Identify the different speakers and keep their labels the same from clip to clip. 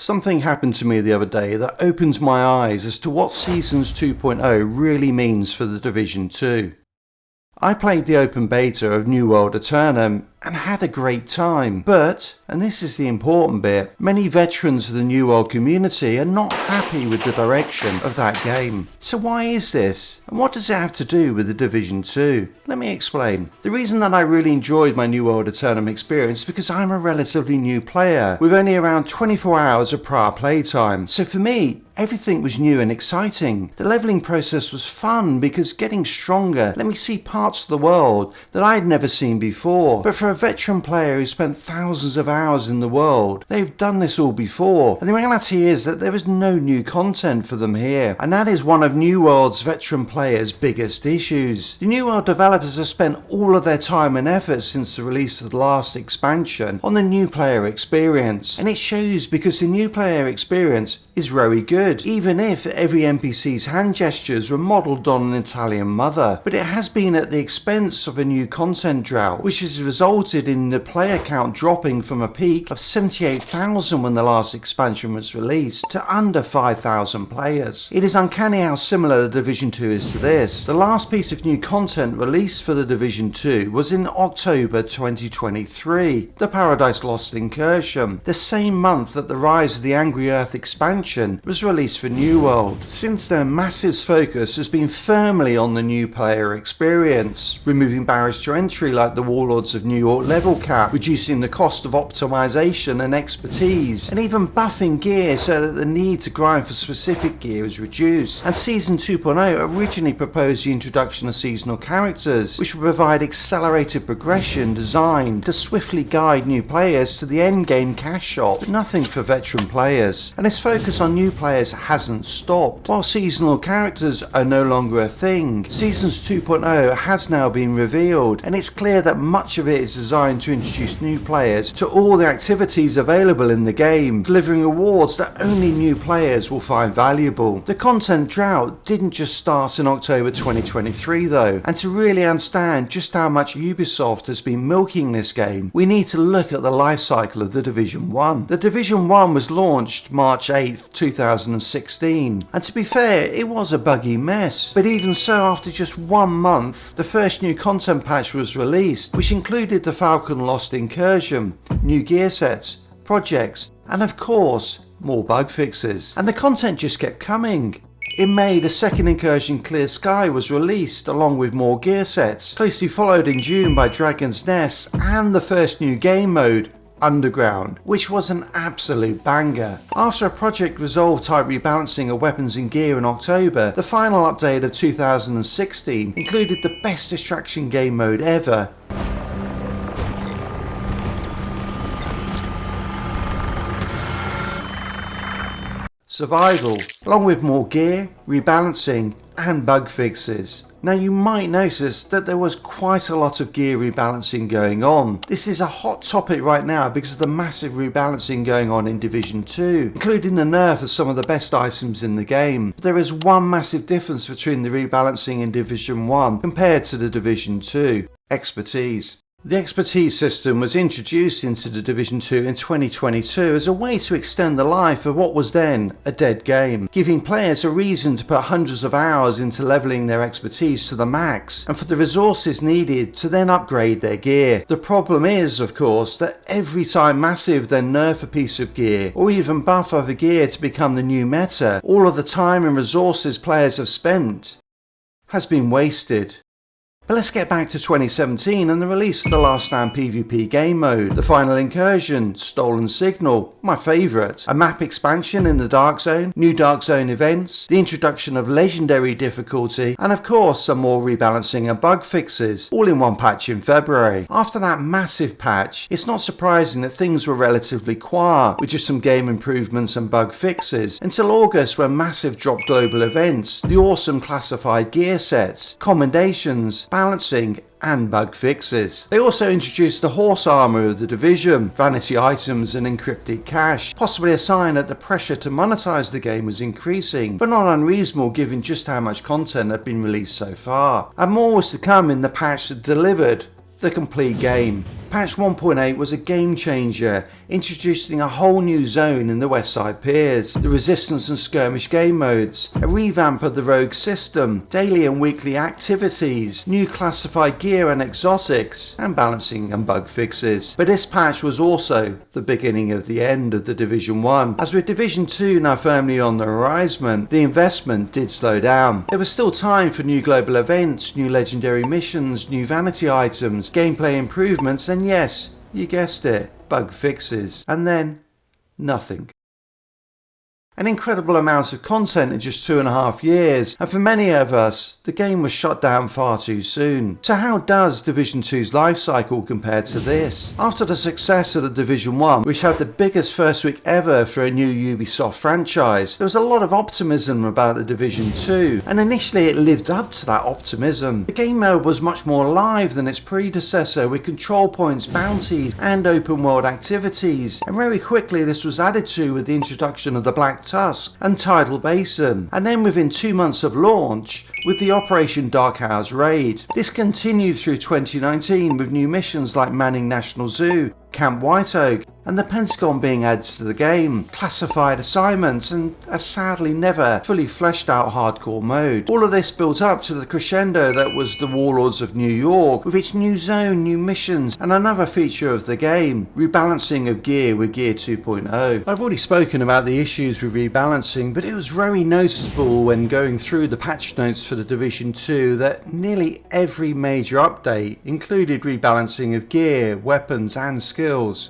Speaker 1: Something happened to me the other day that opened my eyes as to what Seasons 2.0 really means for The Division 2. I played the open beta of New World Eternum and had a great time, but, and this is the important bit, many veterans of the New World community are not happy with the direction of that game. So why is this? And what does it have to do with The Division 2? Let me explain. The reason that I really enjoyed my New World Eternum experience is because I'm a relatively new player, with only around 24 hours of prior playtime. So for me, everything was new and exciting. The leveling process was fun because getting stronger let me see parts of the world that I'd never seen before. But for a veteran player who spent thousands of hours in the world, they've done this all before. And the reality is that there is no new content for them here. And that is one of New World's veteran players' biggest issues. The New World developers have spent all of their time and effort since the release of the last expansion on the new player experience. And it shows because the new player experience is very good, even if every NPC's hand gestures were modelled on an Italian mother. But it has been at the expense of a new content drought, which has resulted in the player count dropping from a peak of 78,000 when the last expansion was released to under 5,000 players. It is uncanny how similar The Division 2 is to this. The last piece of new content released for The Division 2 was in October 2023, the Paradise Lost Incursion, the same month that the Rise of the Angry Earth expansion was released for New World. Since then, Massive's focus has been firmly on the new player experience, removing barriers to entry like the Warlords of New York level cap, reducing the cost of optimization and expertise, and even buffing gear so that the need to grind for specific gear is reduced. And Season 2.0 originally proposed the introduction of seasonal characters, which would provide accelerated progression designed to swiftly guide new players to the endgame cash shop, but nothing for veteran players. And its focus on new players hasn't stopped. While seasonal characters are no longer a thing, Seasons 2.0 has now been revealed, and it's clear that much of it is designed to introduce new players to all the activities available in the game, delivering rewards that only new players will find valuable. The content drought didn't just start in October 2023 though, and to really understand just how much Ubisoft has been milking this game, we need to look at the life cycle of The Division 1. The Division 1 was launched March 8th, 2016, and to be fair, it was a buggy mess. But even so, after just 1 month, the first new content patch was released, which included the Falcon Lost Incursion, new gear sets, projects, and of course, more bug fixes. And the content just kept coming. In May, the second incursion Clear Sky was released along with more gear sets, closely followed in June by Dragon's Nest and the first new game mode, Underground, which was an absolute banger. After a Project Resolve type rebalancing of weapons and gear in October, the final update of 2016 included the best distraction game mode ever. Survival, along with more gear, rebalancing, and bug fixes. Now you might notice that there was quite a lot of gear rebalancing going on. This is a hot topic right now because of the massive rebalancing going on in Division 2, including the nerf of some of the best items in the game. But there is one massive difference between the rebalancing in Division 1 compared to the Division 2: expertise. The expertise system was introduced into the Division 2 in 2022 as a way to extend the life of what was then a dead game, giving players a reason to put hundreds of hours into leveling their expertise to the max and for the resources needed to then upgrade their gear. The problem is, of course, that every time Massive then nerf a piece of gear or even buff other gear to become the new meta, all of the time and resources players have spent has been wasted. But let's get back to 2017 and the release of the Last Stand PvP game mode, the final incursion, Stolen Signal, my favourite, a map expansion in the Dark Zone, new Dark Zone events, the introduction of legendary difficulty, and of course some more rebalancing and bug fixes, all in one patch in February. After that massive patch, it's not surprising that things were relatively quiet, with just some game improvements and bug fixes, until August when Massive dropped global events, the awesome classified gear sets, commendations, balancing, and bug fixes. They also introduced the horse armour of the Division, vanity items and encrypted cache, possibly a sign that the pressure to monetize the game was increasing, but not unreasonable given just how much content had been released so far. And more was to come in the patch that delivered the complete game. Patch 1.8 was a game changer, introducing a whole new zone in the Westside Piers, the Resistance and Skirmish game modes, a revamp of the Rogue system, daily and weekly activities, new classified gear and exotics, and balancing and bug fixes. But this patch was also the beginning of the end of the Division 1. As with Division 2 now firmly on the horizon, the investment did slow down. There was still time for new global events, new legendary missions, new vanity items, gameplay improvements, and yes, you guessed it, bug fixes. And then, nothing. An incredible amount of content in just 2.5 years, and for many of us, the game was shut down far too soon. So how does Division 2's life cycle compare to this? After the success of the Division 1, which had the biggest first week ever for a new Ubisoft franchise, there was a lot of optimism about the Division 2, and initially it lived up to that optimism. The game mode was much more alive than its predecessor, with control points, bounties, and open world activities, and very quickly this was added to with the introduction of the Black Tusk and Tidal Basin, and then within 2 months of launch with the Operation Dark Hours raid. This continued through 2019 with new missions like Manning National Zoo, Camp White Oak, and the Pentagon being added to the game, classified assignments, and a sadly never fully fleshed out hardcore mode. All of this built up to the crescendo that was the Warlords of New York, with its new zone, new missions, and another feature of the game, rebalancing of gear with Gear 2.0. I've already spoken about the issues with rebalancing, but it was very noticeable when going through the patch notes for the Division 2 that nearly every major update included rebalancing of gear, weapons, and skills.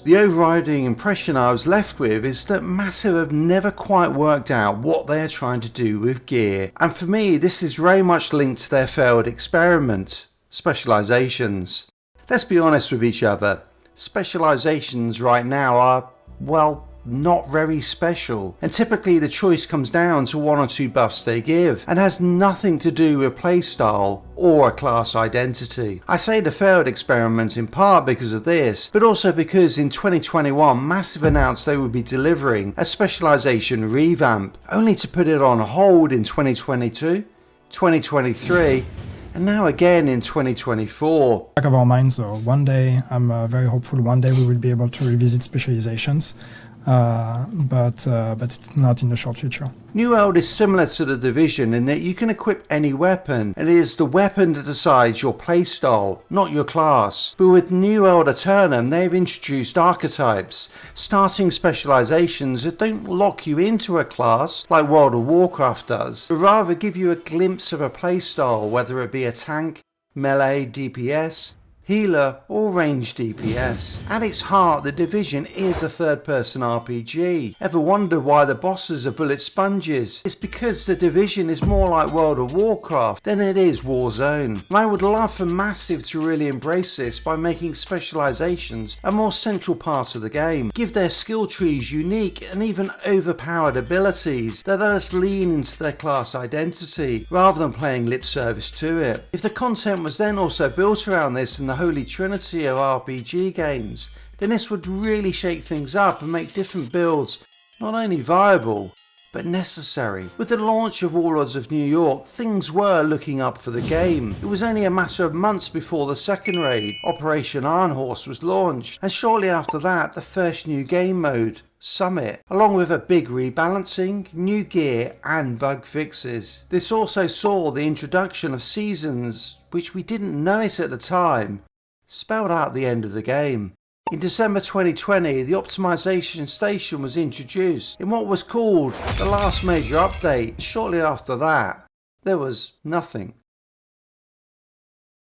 Speaker 1: The overriding impression I was left with is that Massive have never quite worked out what they are trying to do with gear, and for me this is very much linked to their failed experiment, specializations. Let's be honest with each other, specializations right now are, well, not very special, and typically the choice comes down to 1 or 2 buffs they give and has nothing to do with playstyle or a class identity. I say the failed experiment in part because of this, but also because in 2021 Massive announced they would be delivering a specialization revamp, only to put it on hold in 2022, 2023, and now again in 2024.
Speaker 2: Back of our minds though, one day, I'm very hopeful one day we will be able to revisit specializations. But it's not in the short future.
Speaker 1: New World is similar to the Division in that you can equip any weapon, and it is the weapon that decides your playstyle, not your class. But with New World Eternum, they've introduced archetypes, starting specializations that don't lock you into a class like World of Warcraft does, but rather give you a glimpse of a playstyle, whether it be a tank, melee, DPS, healer or ranged DPS. At its heart, the Division is a third-person RPG. Ever wondered why the bosses are bullet sponges? It's because the Division is more like World of Warcraft than it is Warzone. And I would love for Massive to really embrace this by making specializations a more central part of the game. Give their skill trees unique and even overpowered abilities that let us lean into their class identity rather than playing lip service to it. If the content was then also built around this and the holy trinity of RPG games, then this would really shake things up and make different builds not only viable, but necessary. With the launch of Warlords of New York, things were looking up for the game. It was only a matter of months before the second raid, Operation Iron Horse, was launched, and shortly after that, the first new game mode, Summit, along with a big rebalancing, new gear, and bug fixes. This also saw the introduction of seasons, which we didn't notice at the time, spelled out the end of the game. In December 2020, the optimization station was introduced in what was called the last major update. Shortly after that, there was nothing.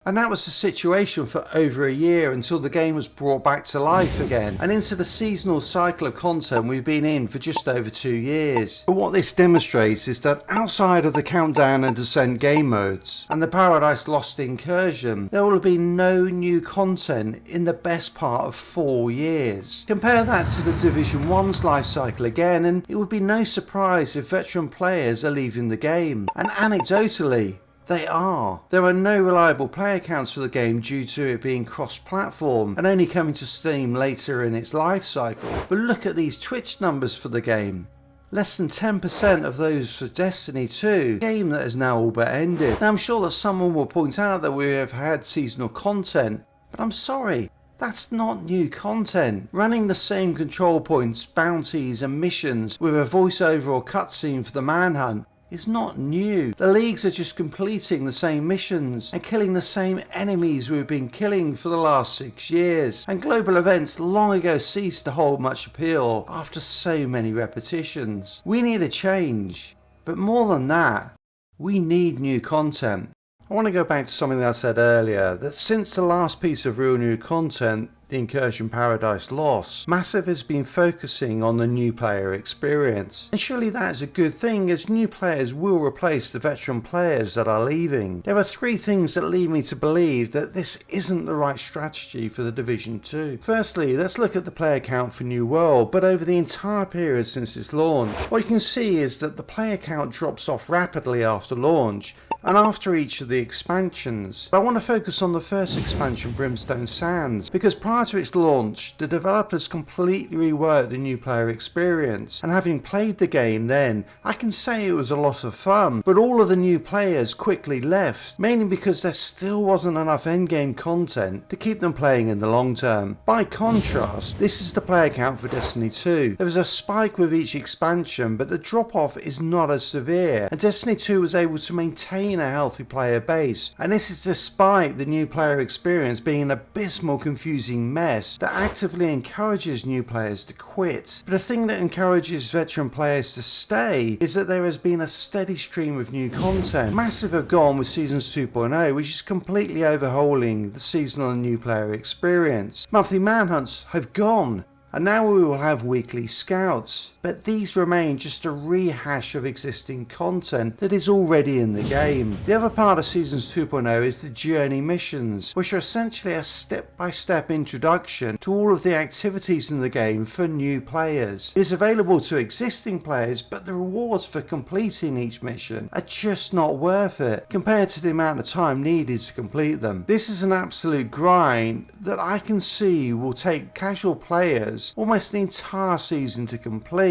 Speaker 1: And that was the situation for over a year until the game was brought back to life again and into the seasonal cycle of content we've been in for just over 2 years. But what this demonstrates is that outside of the Countdown and Descent game modes and the Paradise Lost incursion, there will have been no new content in the best part of 4 years. Compare that to the Division 1's life cycle again and it would be no surprise if veteran players are leaving the game. And anecdotally, they are. There are no reliable player counts for the game due to it being cross-platform and only coming to Steam later in its life cycle. But look at these Twitch numbers for the game. Less than 10% of those for Destiny 2, a game that has now all but ended. Now I'm sure that someone will point out that we have had seasonal content, but I'm sorry, That's not new content. Running the same control points, bounties and missions with a voiceover or cutscene for the manhunt is not new. The leagues are just completing the same missions and killing the same enemies we've been killing for the last 6 years. And global events long ago ceased to hold much appeal after so many repetitions. We need a change. But more than that, we need new content. I want to go back to something that I said earlier, that since the last piece of real new content, the Incursion Paradise Lost, Massive has been focusing on the new player experience. And surely that is a good thing, as new players will replace the veteran players that are leaving. There are 3 things that lead me to believe that this isn't the right strategy for the Division 2. Firstly, let's look at the player count for New World, but over the entire period since its launch. What you can see is that the player count drops off rapidly after launch, and after each of the expansions. But I want to focus on the first expansion, Brimstone Sands, because prior to its launch, the developers completely reworked the new player experience, and having played the game then, I can say it was a lot of fun, but all of the new players quickly left, mainly because there still wasn't enough endgame content to keep them playing in the long term. By contrast, this is the player count for Destiny 2. There was a spike with each expansion, but the drop off is not as severe, and Destiny 2 was able to maintain a healthy player base, and this is despite the new player experience being an abysmal, confusing mess that actively encourages new players to quit. But the thing that encourages veteran players to stay is that there has been a steady stream of new content. Massive have gone with Seasons 2.0, which is completely overhauling the seasonal and new player experience. Monthly manhunts have gone, and now we will have weekly scouts. But these remain just a rehash of existing content that is already in the game. The other part of Seasons 2.0 is the Journey missions, which are essentially a step-by-step introduction to all of the activities in the game for new players. It is available to existing players, but the rewards for completing each mission are just not worth it compared to the amount of time needed to complete them. This is an absolute grind that I can see will take casual players almost the entire season to complete.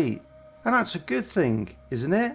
Speaker 1: And that's a good thing, isn't it?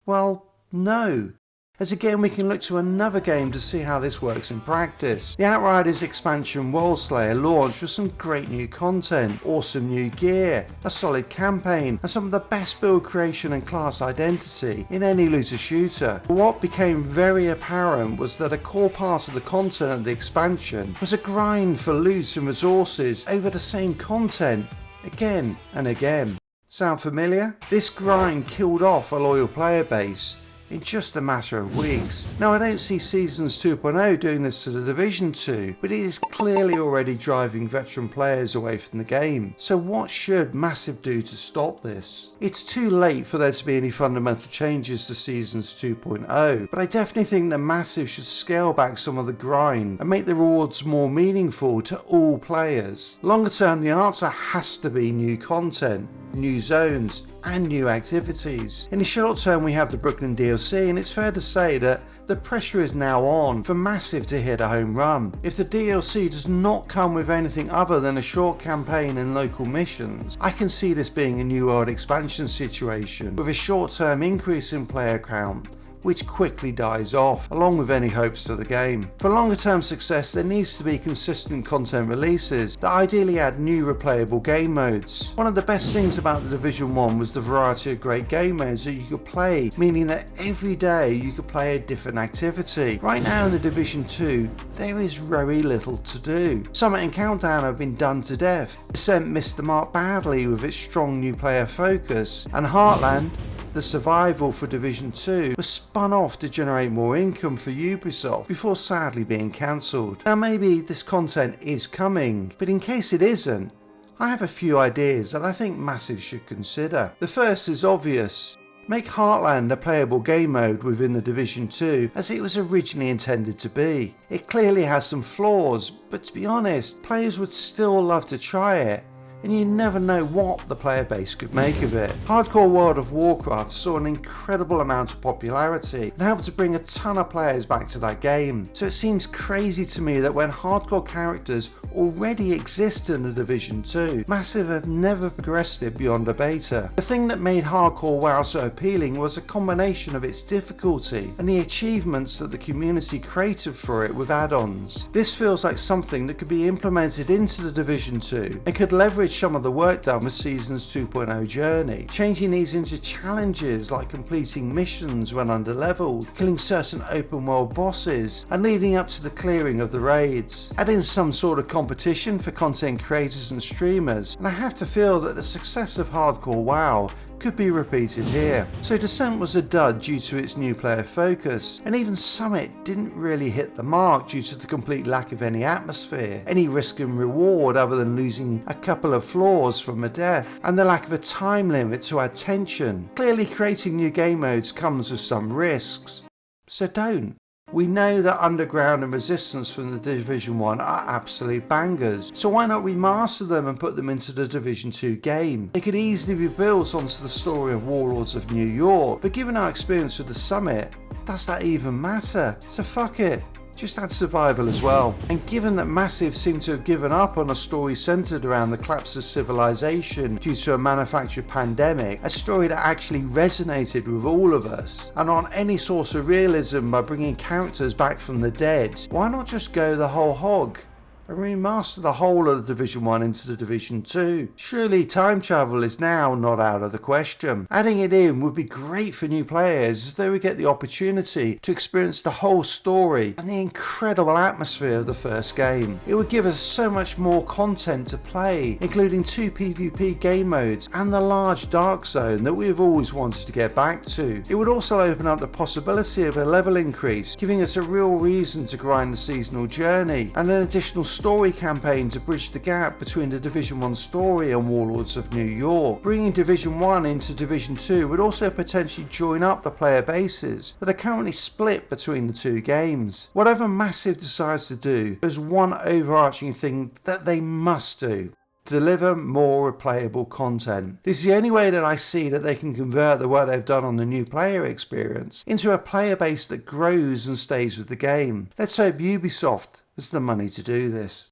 Speaker 1: Well, no. As again we can look to another game to see how this works in practice. The Outriders expansion Worldslayer launched with some great new content, awesome new gear, a solid campaign, and some of the best build creation and class identity in any looter shooter. But what became very apparent was that a core part of the content of the expansion was a grind for loot and resources over the same content again and again. Sound familiar? This grind killed off a loyal player base in just a matter of weeks. Now I don't see Seasons 2.0 doing this to the Division 2, but it is clearly already driving veteran players away from the game. So what should Massive do to stop this? It's too late for there to be any fundamental changes to Seasons 2.0, but I definitely think that Massive should scale back some of the grind and make the rewards more meaningful to all players. Longer term, the answer has to be new content, new zones and new activities. In the short term we have the Brooklyn DLC, and it's fair to say that the pressure is now on for Massive to hit a home run. If the DLC does not come with anything other than a short campaign and local missions, I can see this being a New World expansion situation with a short-term increase in player count which quickly dies off, along with any hopes for the game. For longer term success, there needs to be consistent content releases that ideally add new replayable game modes. One of the best things about the Division 1 was the variety of great game modes that you could play, meaning that every day you could play a different activity. Right now in the Division 2, there is very little to do. Summit and Countdown have been done to death. Descent missed the mark badly with its strong new player focus, and Heartland, the survival for Division 2, was spun off to generate more income for Ubisoft before sadly being cancelled. Now maybe this content is coming, but in case it isn't, I have a few ideas that I think Massive should consider. The first is obvious. Make Heartland a playable game mode within the Division 2 as it was originally intended to be. It clearly has some flaws, but to be honest, players would still love to try it. and you never know what the player base could make of it. Hardcore World of Warcraft saw an incredible amount of popularity and helped to bring a ton of players back to that game, so it seems crazy to me that when hardcore characters already exist in the Division 2, Massive have never progressed it beyond a beta. The thing that made Hardcore WoW so appealing was a combination of its difficulty and the achievements that the community created for it with add-ons. This feels like something that could be implemented into the Division 2 and could leverage some of the work done with Seasons 2.0 Journey, changing these into challenges like completing missions when underleveled, killing certain open world bosses, and leading up to the clearing of the raids. Adding some sort of competition for content creators and streamers, and I have to feel that the success of Hardcore WoW could be repeated here. So Descent was a dud due to its new player focus, and even Summit didn't really hit the mark due to the complete lack of any atmosphere, any risk and reward other than losing a couple of floors from a death, and the lack of a time limit to add tension. Clearly creating new game modes comes with some risks, so don't. We know that Underground and Resistance from the Division 1 are absolute bangers, so why not remaster them and put them into the Division 2 game? They could easily be built onto the story of Warlords of New York, but given our experience with the Summit, does that even matter? So fuck it. Just add survival as well. And given that Massive seem to have given up on a story centered around the collapse of civilization due to a manufactured pandemic, a story that actually resonated with all of us, and on any source of realism by bringing characters back from the dead, why not just go the whole hog and remaster the whole of the Division 1 into the Division 2? Surely time travel is now not out of the question. Adding it in would be great for new players as they would get the opportunity to experience the whole story and the incredible atmosphere of the first game. It would give us so much more content to play, including 2 PvP game modes and the large dark zone that we've always wanted to get back to. It would also open up the possibility of a level increase, giving us a real reason to grind the seasonal journey, and an additional story campaign to bridge the gap between the Division 1 story and Warlords of New York. Bringing Division 1 into Division 2 would also potentially join up the player bases that are currently split between the two games. Whatever Massive decides to do, there's one overarching thing that they must do: deliver more replayable content. This is the only way that I see that they can convert the work they've done on the new player experience into a player base that grows and stays with the game. Let's hope Ubisoft has the money to do this.